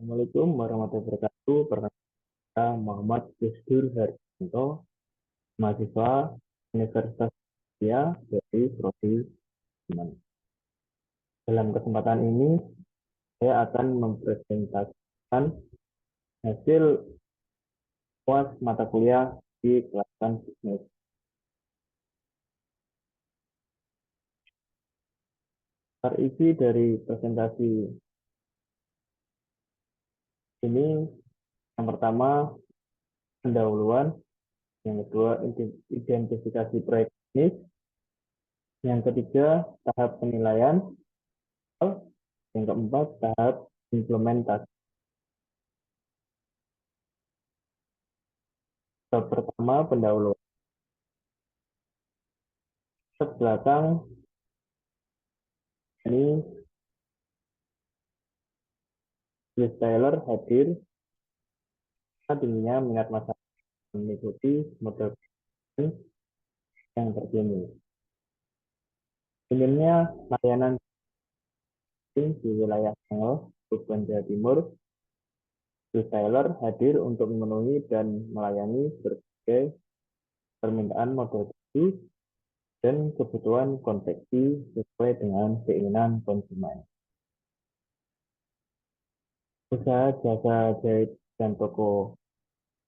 Assalamualaikum warahmatullahi wabarakatuh. Perkenalkan saya Muhammad Gusdur Haryanto, mahasiswa Universitas Muhammadiyah dari Prodi Hukum. Dalam kesempatan ini, saya akan mempresentasikan hasil UAS mata kuliah di kelas bisnis. Terisi dari presentasi ini, yang pertama, pendahuluan, yang kedua, identifikasi proyek bisnis, yang ketiga, tahap penilaian, yang keempat, tahap implementasi. Pertama, pendahuluan. Belakang ini Liz Taylor hadir karena tingginya minat masyarakat mengikuti model yang terkini. Minimnya layanan di wilayah Sangel, Tuban, Jawa Timur, Liz Taylor hadir untuk memenuhi dan melayani berbagai permintaan model baru dan kebutuhan konveksi sesuai dengan keinginan konsumen. Usaha jasa jahit dan toko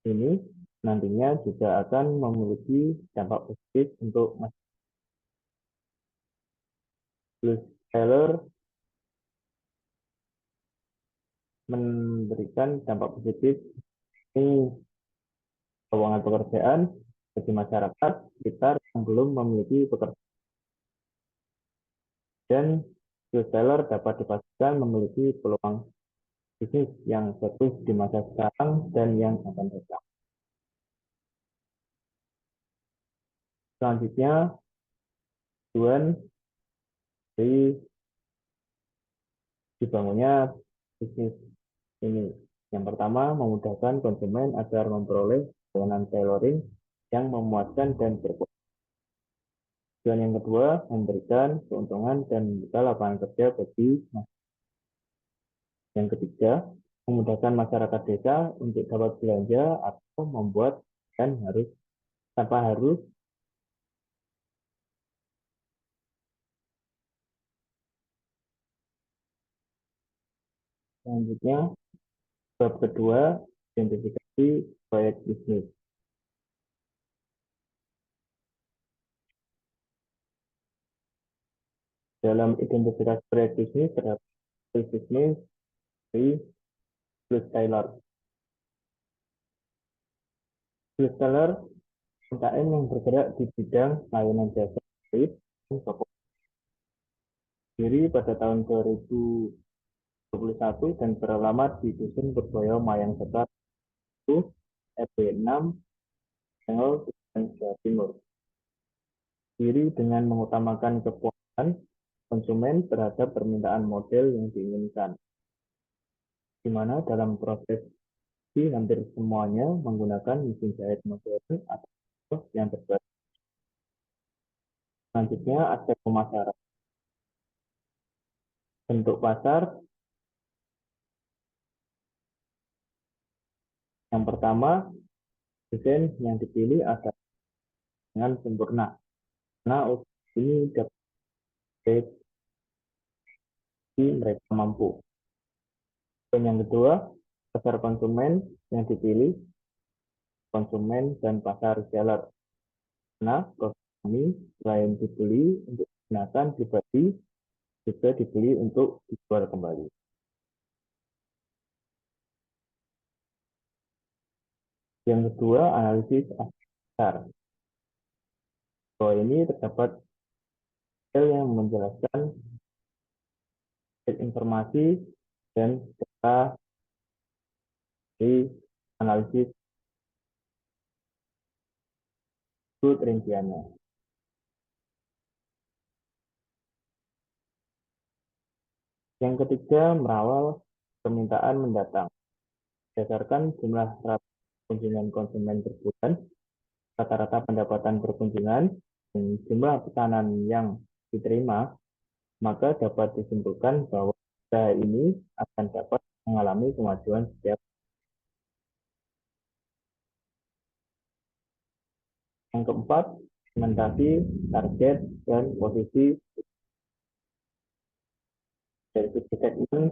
ini nantinya juga akan memiliki dampak positif untuk masyarakat. Liz Taylor memberikan dampak positif ini lowongan pekerjaan bagi masyarakat sekitar yang belum memiliki pekerjaan, dan reseller dapat dipastikan memiliki peluang bisnis yang bagus di masa sekarang dan yang akan datang. Selanjutnya, tujuan dari dibangunnya bisnis ini. Yang pertama, memudahkan konsumen agar memperoleh layanan tailoring yang memuaskan dan berkualitas. Dan yang kedua, memberikan keuntungan dan membuka lapangan kerja bagi masyarakat. Yang ketiga, memudahkan masyarakat desa untuk dapat belanja atau membuat dan tanpa harus. Selanjutnya, bab kedua, identifikasi proyek bisnis. Dalam identifikasi proyek bisnis terdapat bisnis dari Liz Taylor. Liz Taylor UMKM yang bergerak di bidang layanan jasa jahit dan toko diri pada tahun 2021 dan beralamat di Dusun Purboyo, Mayang Sekar, RW 6, Sengel, Jawa Timur. Diri dengan mengutamakan kepuasan konsumen terhadap permintaan model yang diinginkan, di mana dalam proses hampir semuanya menggunakan mesin jahit modern atau yang terbaru. Selanjutnya, aspek pemasaran. Bentuk pasar. Yang pertama, desain yang dipilih adalah dengan sempurna, karena ini dapat mereka mampu. Dan yang kedua, pasar konsumen yang dipilih konsumen dan pasar reseller. Karena produk ini selain dibeli untuk digunakan pribadi, juga dibeli untuk dijual kembali. Yang kedua, analisis aspek pasar. Bahwa ini terdapat yang menjelaskan informasi dan data dari analisis itu rinciannya. Yang ketiga, merawal permintaan mendatang. Berdasarkan jumlah kunjungan konsumen per bulan, rata-rata pendapatan perkunjungan, dan jumlah pesanan yang diterima, maka dapat disimpulkan bahwa usaha ini akan dapat mengalami kemajuan setiap. Yang keempat, segmentasi, target, dan posisi dari segi segmen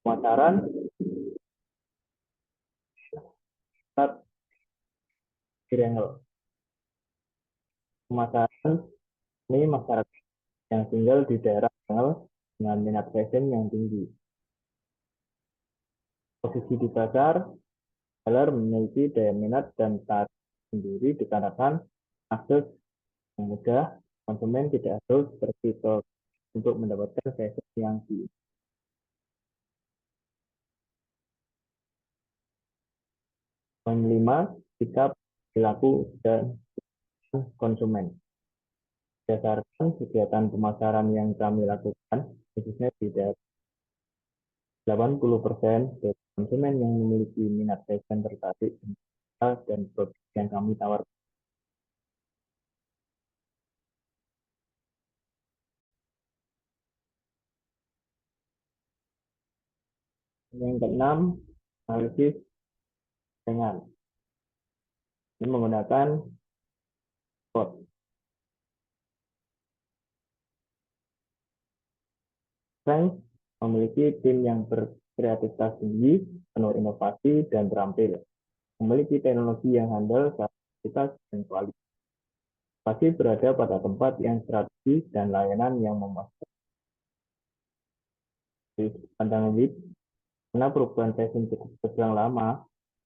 pemasaran. Start triangle. Pemasaran ini masyarakat yang tinggal di daerah triangle dengan minat fashion yang tinggi. Posisi di pasar, seller memiliki daya minat dan tarik sendiri dikarenakan akses yang mudah, konsumen tidak harus pergi untuk mendapatkan fashion yang tinggi. Poin 5, sikap, perilaku, dan konsumen. Berdasarkan kegiatan pemasaran yang kami lakukan, khususnya di daerah 80% dari konsumen yang memiliki minat fashion tertarik dan produk yang kami tawarkan. Yang keenam, analisis dengan ini menggunakan SWOT. Strength memiliki tim yang berkreativitas tinggi, penuh inovasi, dan terampil. Memiliki teknologi yang handal, kapasitas, dan kualitas. Pasti berada pada tempat yang strategis dan layanan yang memuaskan. Di pandangan lead, karena perubahan fashion cukup berjalan lama,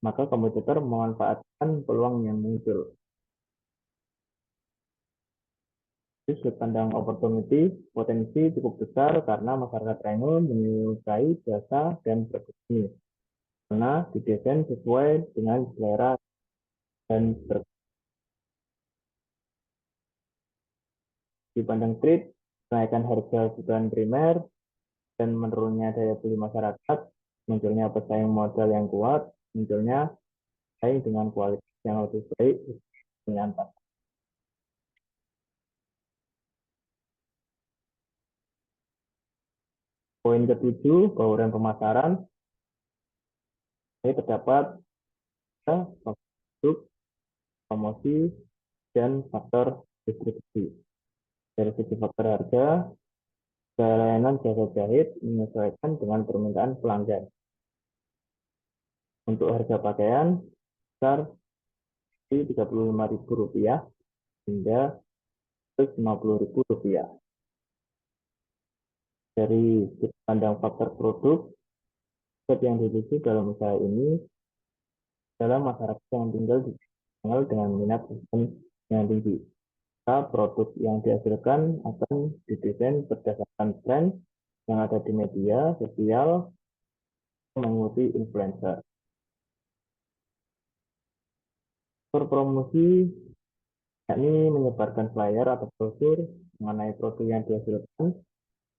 maka kompetitor memanfaatkan peluang yang muncul. Di sudut pandang opportunity, potensi cukup besar karena masyarakat Reno menyukai jasa dan produk ini. Karena didesain sesuai dengan selera dan dipandang trade, kenaikan harga kebutuhan primer, dan menurunnya daya beli masyarakat, munculnya pesaing modal yang kuat, munculnya pesaing dengan kualitas yang lebih baik dengan pasar. Poin ketujuh, bauran pemasaran. Ini terdapat produk, promosi, dan faktor distribusi. Dari segi faktor harga, layanan jasa jahit menyesuaikan dengan permintaan pelanggan. Untuk harga pakaian, besar Rp35.000 hingga Rp150.000. Dari sudut pandang faktor produk, yang dituju dalam usaha ini adalah masyarakat yang tinggal di Tanggal dengan minat yang tinggi. Produk yang dihasilkan akan didesain berdasarkan tren yang ada di media sosial, mengikuti influencer. Promosi yakni menyebarkan flyer atau brosur mengenai produk yang dihasilkan,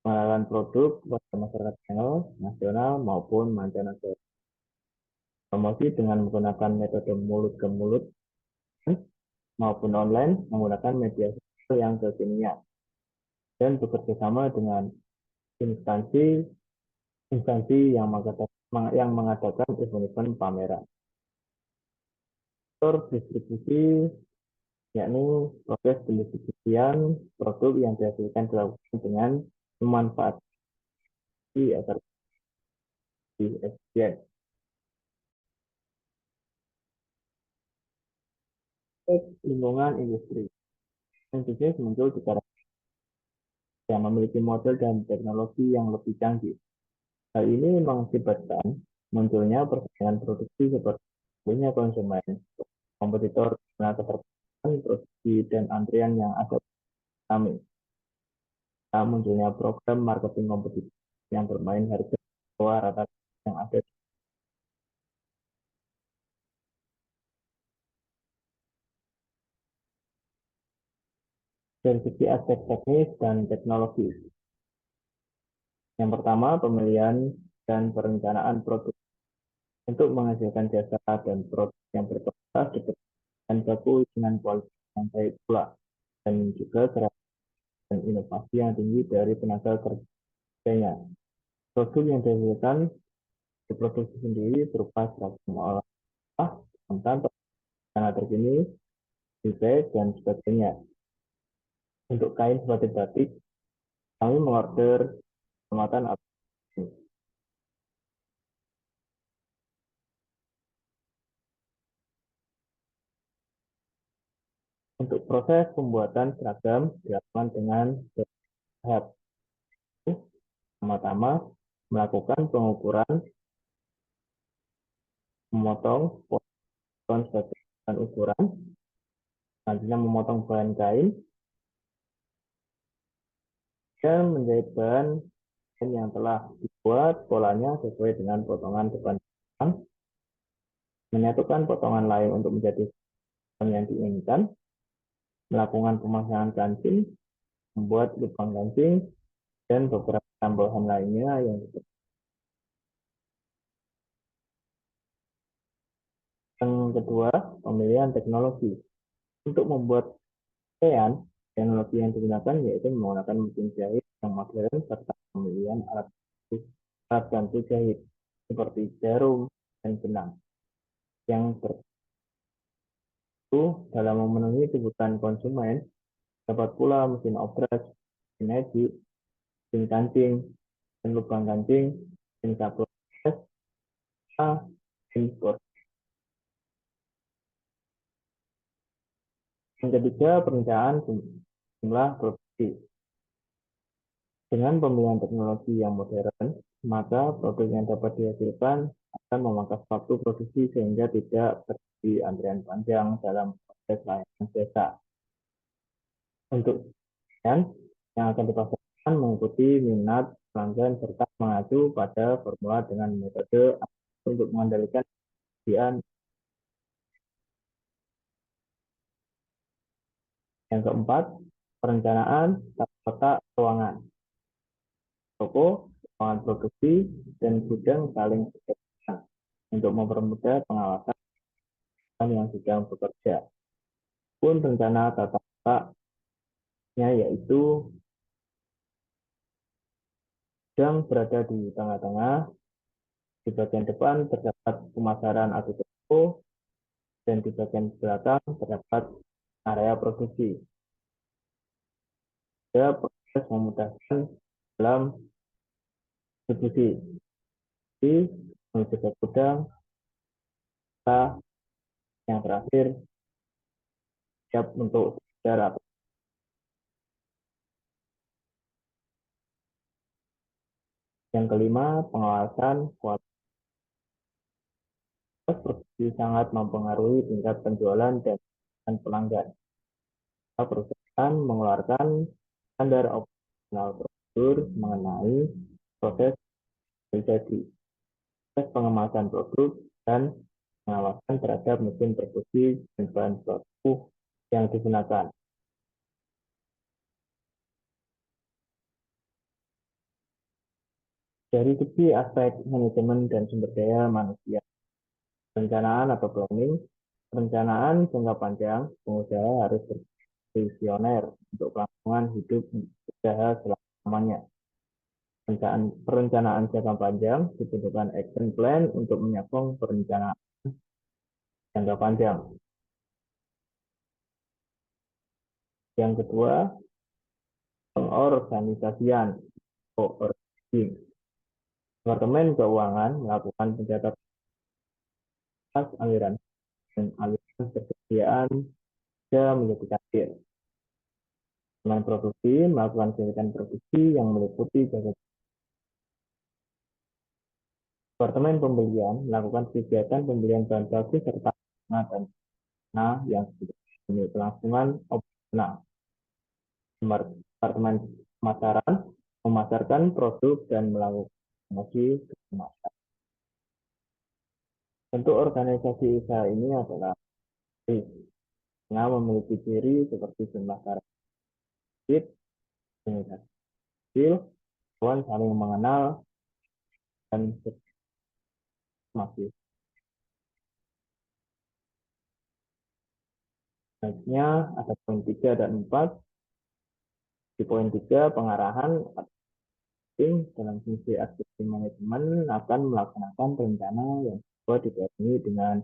pengenalan produk pada masyarakat channel nasional maupun mancanegara. Promosi dengan menggunakan metode mulut ke mulut maupun online menggunakan media sosial yang kekinian dan bekerja sama dengan instansi yang mengadakan event-event pameran. Faktor distribusi yakni proses pendistribusian produk yang dihasilkan dilakukan dengan memanfaatkan agar efisien. Lingkungan industri. Bisnis muncul di yang memiliki model dan teknologi yang lebih canggih. Hal ini mengakibatkan munculnya persaingan produksi seperti punya konsumen, kompetitor, karena keterbatasan produksi dan antrian yang ada kami. Munculnya program marketing kompetitif yang bermain harga bawah rata yang ada. Dari segi aspek teknis dan teknologi. Yang pertama, pemilihan dan perencanaan produk. Untuk menghasilkan jasa dan produk yang berkualitas dan baku dengan kualitas yang baik pula, dan juga dan inovasi yang tinggi dari tenaga kerjanya. Produk yang dihasilkan diproduksi sendiri berupa seragam olah, konten, rencana terkini, desain, dan sebagainya. Untuk kain seperti batik, kami mengorder pembuatan aplikasi. Untuk proses pembuatan seragam dilakukan dengan tahap. Pertama-tama melakukan pengukuran, memotong potongan sesuai ukuran, selanjutnya memotong bahan kain, dan menjahit bahan kain yang telah dibuat polanya sesuai dengan potongan depan belakang, menyatukan potongan lain untuk menjadi yang diinginkan, melakukan pemasangan kancing, membuat lubang kancing, dan beberapa tambahan lainnya yang diperlukan. Yang kedua, pemilihan teknologi. Untuk membuat pakaian, teknologi yang digunakan yaitu menggunakan mesin jahit yang modern serta pemilihan alat bantu jahit seperti jarum dan benang yang dalam memenuhi kebutuhan konsumen. Dapat pula mesin obras, mesin edit, mesin kancing, mesin lubang kancing, mesin sablon, mesin sport. Yang ketiga, perencanaan jumlah produksi. Dengan pemilihan teknologi yang modern, maka produk yang dapat dihasilkan akan memangkas waktu produksi sehingga tidak terjadi antrian panjang dalam proses layanan jasa. Untuk yang akan dipasarkan mengikuti minat pelanggan serta mengacu pada formula dengan metode untuk mengendalikan ketersediaan. Yang keempat, perencanaan tata keuangan. Toko, ruangan produksi, dan gudang saling bekerja untuk mempermudah pengawasan yang sedang bekerja. Pun rencana tata letaknya yaitu gudang berada di tengah-tengah, di bagian depan terdapat pemasaran atau toko, dan di bagian belakang terdapat area produksi. Juga proses memudahkan dalam distribusi. Jadi, mencegah gudang, yang terakhir siap untuk sejarah. Yang kelima, pengawasan kualitas produksi sangat mempengaruhi tingkat penjualan dan pelanggan. Perusahaan mengeluarkan standar operasional prosedur mengenai proses terjadi, proses pengemasan produk, dan pengawasan terhadap mesin produksi dan bahan baku yang digunakan. Dari segi aspek manajemen dan sumber daya manusia, perencanaan atau planning, perencanaan jangka panjang, pengusaha harus bervisioner untuk kelangsungan hidup usaha selamanya. Perencanaan jangka panjang dibutuhkan action plan untuk menyokong perencanaan jangka panjang. Yang kedua, pengorganisasian atau organizing. Departemen Keuangan melakukan pencatatan aliran dan aliran persediaan menjadi kasir. Dengan produksi, melakukan kegiatan produksi yang meliputi jaga. Departemen Pembelian melakukan kegiatan pembelian bahan baku serta dan yang demi kelangsungan operasional. Departemen Pemasaran memasarkan produk dan melakukan promosi ke pasar. Bentuk organisasi usaha ini adalah memiliki ciri seperti jumlah karakteristik, organisasi kecil, kawan saling mengenal, dan masih. Selanjutnya ada poin 3 dan 4. Di poin 3, pengarahan Tim dalam fungsi aksi manajemen akan melaksanakan rencana yang dibarengi dengan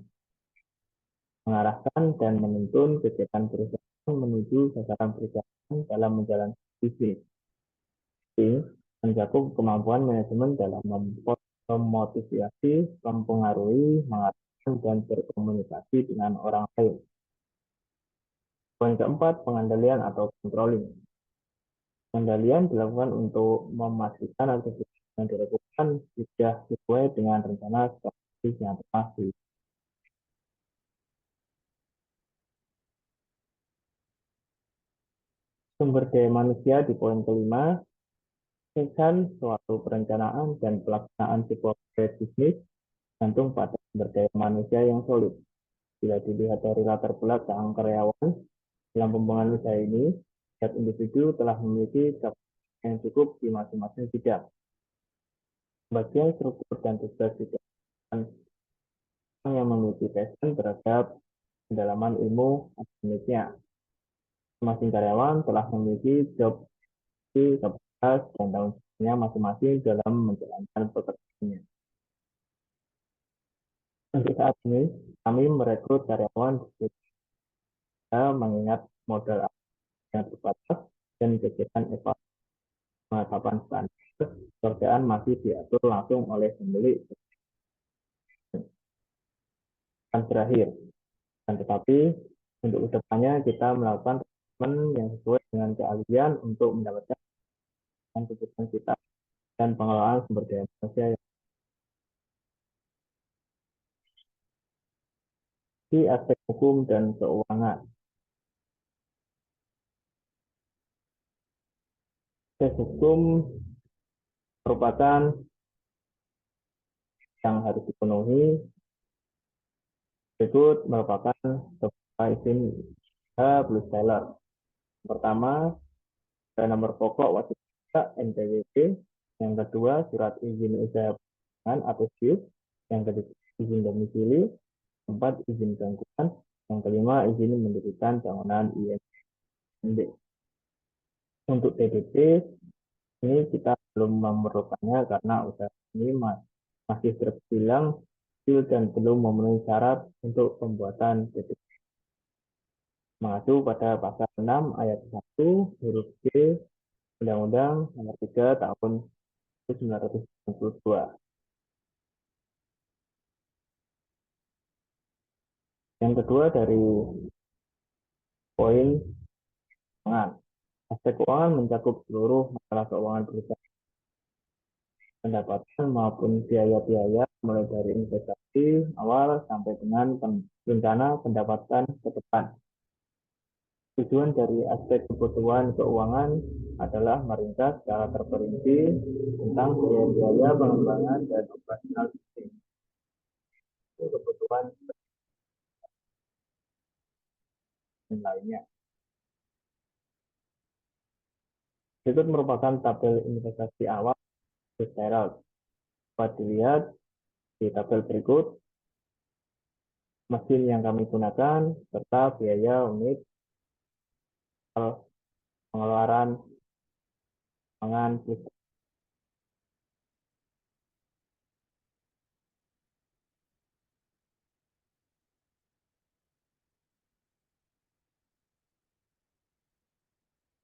mengarahkan dan menuntun kegiatan perusahaan menuju sasaran perusahaan dalam menjalankan bisnis. Tim mencakup kemampuan manajemen dalam memotivasi, mempengaruhi, mengarahkan, dan berkomunikasi dengan orang lain. Poin keempat, pengendalian atau controlling. Pengendalian dilakukan untuk memastikan aktivitas yang dilakukan sudah sesuai dengan rencana strategis yang telah dilakukan. Sumber daya manusia di poin kelima, suatu perencanaan dan pelaksanaan sebuah proyek bisnis gantung pada sumber daya manusia yang solid. Bila dilihat dari latar belakang karyawan dalam pembangunan usaha ini, setiap individu telah memiliki kapasitas yang cukup di masing-masing bidang. Bagian struktur dan tugas bidang yang memiliki passion terhadap pendalaman ilmu akademiknya. Masing karyawan telah memiliki job kapasitas dan tanggung jawabnya masing-masing dalam menjalankan pekerjaannya. Untuk saat ini, kami merekrut karyawan mengingat modal yang terbatas dan kegiatan evaluasi penetapan standar pekerjaan masih diatur langsung oleh pemilik dan berakhir. Dan tetapi untuk kedepannya kita melakukan treatment yang sesuai dengan keahlian untuk mendapatkan kebutuhan kita dan pengelolaan sumber daya manusia yang di aspek hukum dan keuangan. Aspek hukum merupakan yang harus dipenuhi. Berikut merupakan beberapa izin plus seller. Pertama, nomor pokok wajib pajak NPWP. Yang kedua, surat izin usaha atau SIUP. Yang ketiga, izin domisili. Keempat, izin gangguan. Yang kelima, izin mendirikan bangunan IMB. Untuk TDP, ini kita belum memerlukannya karena usaha ini masih terbilang kecil dan belum memenuhi syarat untuk pembuatan TDP. Mengacu pada pasal 6 ayat 1 huruf G Undang-Undang Nomor 3 Tahun 1992. Yang kedua dari poin keuangan. Aspek keuangan mencakup seluruh masalah keuangan perusahaan, pendapatan maupun biaya-biaya mulai dari investasi awal sampai dengan rencana pendapatan ke depan. Tujuan dari aspek kebutuhan keuangan adalah meringkas secara terperinci tentang biaya-biaya pengembangan dan operasional sistem. Kebutuhan lainnya. Berikut merupakan tabel investasi awal Gerald. Dapat dilihat di tabel berikut mesin yang kami gunakan serta biaya unit pengeluaran pangan plus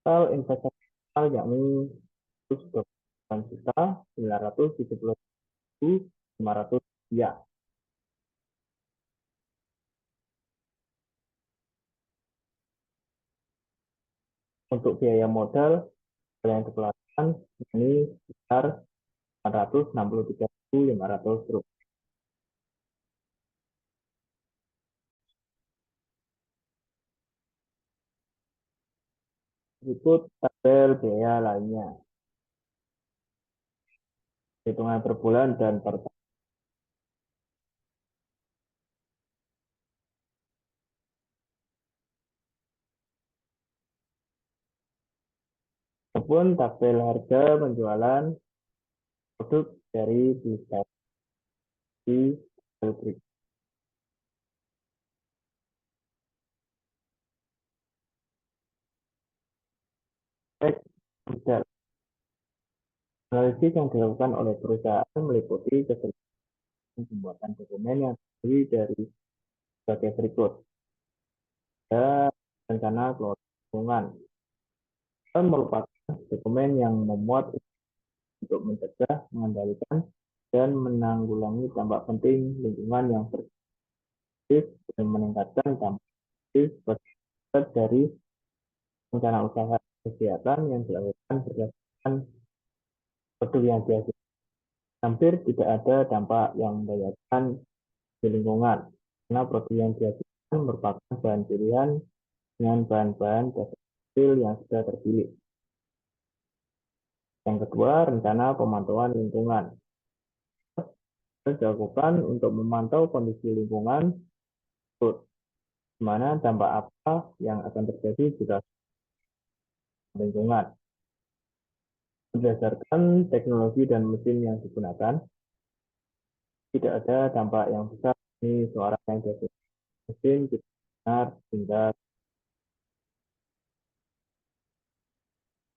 total investasi yakni 129.970.500 rupiah. Untuk biaya modal yang dikeluarkan ini sekitar 463.500 rupiah. Berikut tabel biaya lainnya. Hitungan per bulan dan per tahun. Ataupun tabel harga penjualan produk dari bisnis di tabel berikut. Baik, Analisis yang dilakukan oleh perusahaan meliputi keseluruhan pembuatan dokumen yang terdiri dari sebagai berikut. Ada rencana kelola lingkungan. Merupakan dokumen yang memuat untuk mencegah, mengendalikan, dan menanggulangi dampak penting lingkungan yang berkaitan dan meningkatkan dampak positif dari rencana usaha kegiatan yang dilakukan berdasarkan produk yang dihasilkan. Hampir tidak ada dampak yang membahayakan di lingkungan, karena produk yang dihasilkan merupakan bahan pilihan dengan bahan-bahan dasar fosil yang sudah terpilih. Yang kedua, rencana pemantauan lingkungan. Dilakukan untuk memantau kondisi lingkungan, di mana dampak apa yang akan terjadi jika lingkungan. Berdasarkan teknologi dan mesin yang digunakan, tidak ada dampak yang besar ini suara yang dari mesin benar hingga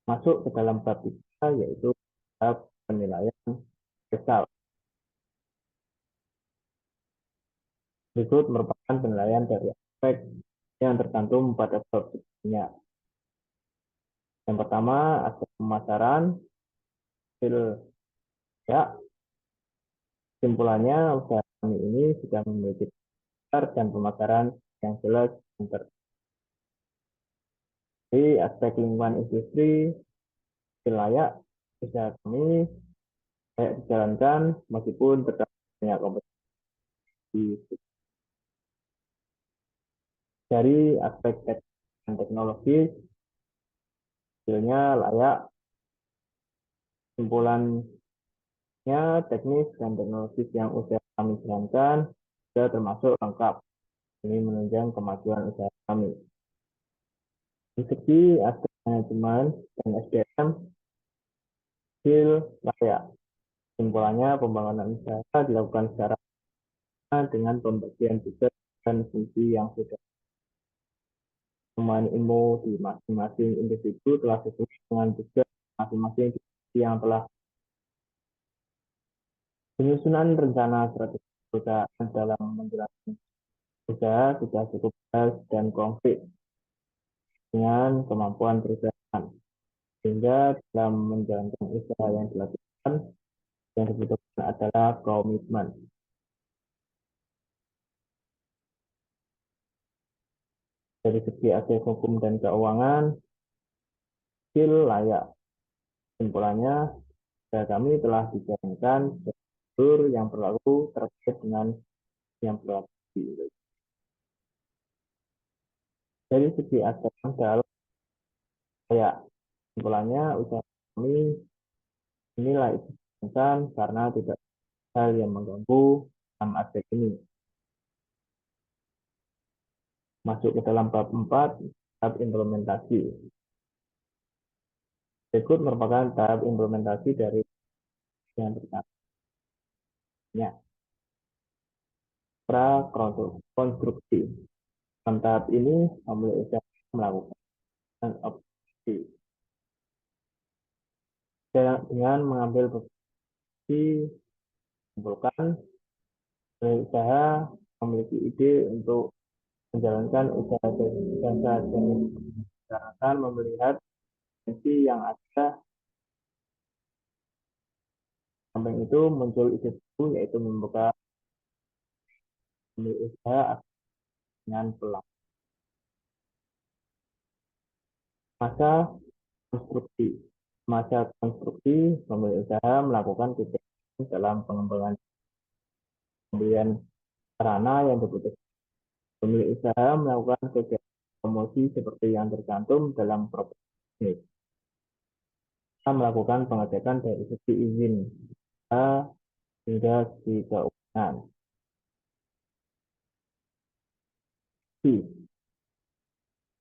masuk ke dalam bab 3, yaitu bab penilaian result. Berikut merupakan penilaian dari aspek yang tercantum pada bab sebelumnya. Yang pertama, aspek pemasaran, hasil ya, kesimpulannya usaha kami ini sudah memiliki pasar dan pemasaran yang jelas dan dari aspek lingkungan industri, layak usaha kami layak dijalankan meskipun terdapat banyak kompetisi. Dari aspek teknis dan teknologi, hasilnya layak. Kesimpulannya, teknis dan teknologis yang usaha kami jalankan sudah termasuk lengkap. Ini menunjang kemajuan usaha kami. Dari segi aspek manajemen dan SDM, hasil layak. Kesimpulannya, pembangunan usaha dilakukan secara dengan pembagian tugas dan fungsi yang sudah pemain ilmu di masing-masing individu telah sesuai dengan tugas masing-masing yang telah penyusunan rencana strategi perusahaan dalam menjalankan usaha sudah cukup jelas dan konkret dengan kemampuan perusahaan, sehingga dalam menjalankan usaha yang dilakukan yang dibutuhkan adalah komitmen. Dari segi aspek hukum dan keuangan, hasil layak. Kesimpulannya, usaha kami telah dijalankan prosedur yang berlaku terkait dengan yang berlaku di Indonesia. Dari segi aspek modal, layak. Kesimpulannya, usaha kami inilah dijalankan karena tidak hal yang mengganggu dalam aspek ini. Masuk ke dalam bab 4, tahap implementasi. Berikut merupakan tahap implementasi dari yang pertama. Ya, prakonstruksi. Dalam tahap ini, pemilik usaha melakukan opsi dengan mengambil posisi, mengumpulkan pemilik usaha memiliki ide untuk menjalankan usaha jasa dan akan melihat potensi yang ada. Samping itu muncul ide baru, yaitu membuka pemilik usaha dengan pelan. Masa konstruksi. Masa konstruksi, pemilik usaha melakukan kegiatan dalam pengembangan pembelian sarana yang dibutuhkan. Pemilik usaha melakukan kegiatan promosi seperti yang tercantum dalam proposal. Kita melakukan pengecekan dari segi izin hingga segi keuangan.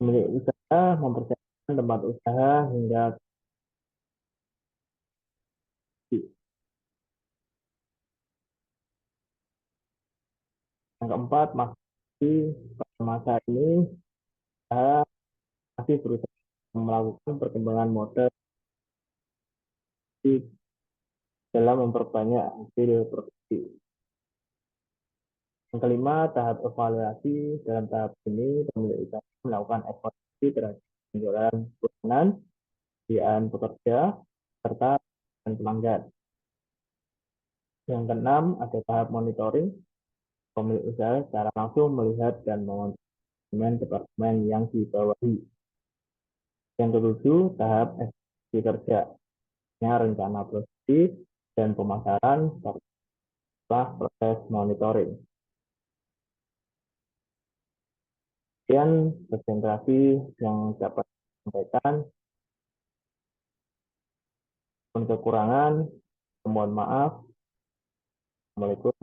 Pemilik usaha mempersiapkan tempat usaha hingga yang keempat, pada masa ini usaha masih berusaha melakukan perkembangan model dalam memperbanyak hasil produksi. Yang kelima, tahap evaluasi. Dalam tahap ini, pemilik usaha melakukan evaluasi terhadap penjualan bulanan, kegiatan pekerja, serta pelanggan. Yang keenam, ada tahap monitoring. Pemilik usaha secara langsung melihat dan mengontrol departemen yang dibawahi. Yang ketujuh, tahap eksekusi kerja. Rencana produksi dan pemasaran serta proses monitoring. Sekian presentasi yang dapat disampaikan. Kekurangan, mohon maaf. Assalamualaikum.